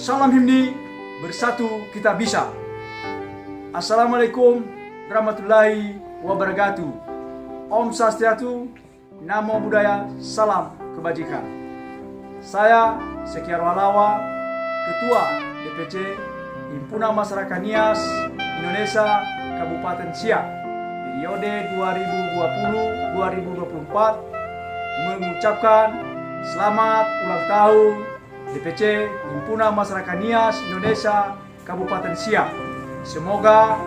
Salam himni, bersatu kita bisa. Assalamualaikum warahmatullahi wabarakatuh. Om Swastiastu, Namo Buddhaya, salam kebajikan. Saya Sekiar Walawa, Ketua DPC Himpunan Masyarakat Nias Indonesia Kabupaten Siak periode 2020-2024 mengucapkan selamat ulang tahun DPC Himpunan Masyarakat Nias Indonesia Kabupaten Siak. Semoga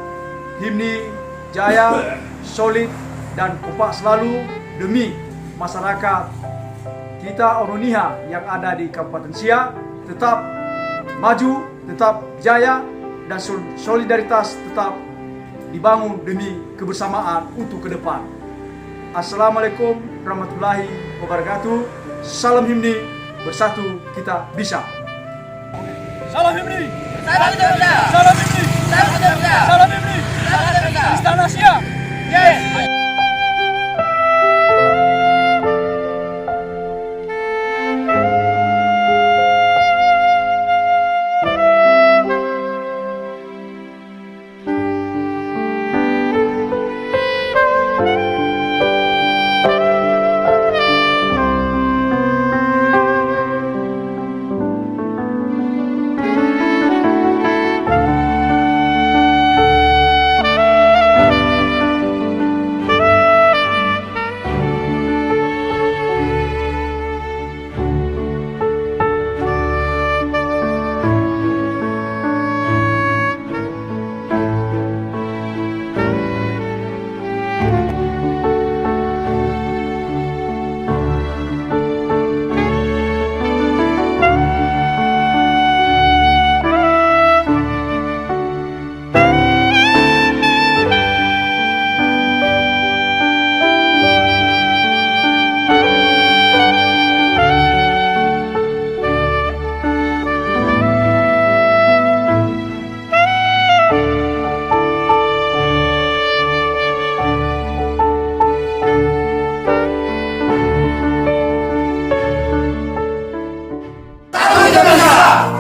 himni jaya, solid, dan kompak selalu demi masyarakat kita Oroniha yang ada di Kabupaten Siak tetap maju, tetap jaya, dan solidaritas tetap dibangun demi kebersamaan untuk ke depan. Assalamualaikum warahmatullahi wabarakatuh. Salam himni, bersatu kita bisa. Salam himni, Salam kita bisa. salam himni, Salam kita bisa. salam himni, Salam kita bisa. Istana Siak. Yes.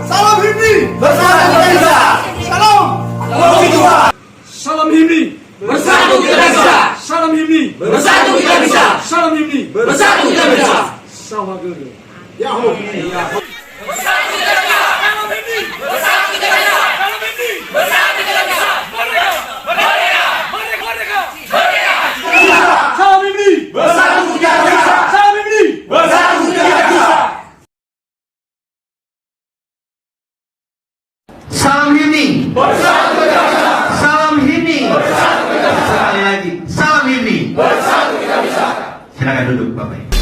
Salam himni, Bersatu kita bisa. salam. Salam himni, Bersatu kita bisa. salam himni, Bersatu kita bisa. salam himni. Bersatu kita bisa. Sawah gede. Yahoo. Bersatu kita bisa. Bersatu kita bisa. Bersatu kita bisa. Merdeka. Merdeka. Salam himni, Bersatu kita bisa. salam himni. Bersatu kita bisa. Salam himni. Bersatu kita bisa. Salam himni. Bersatu kita bisa. Sekali lagi. Salam himni. Bersatu kita bisa. Silakan duduk Bapak.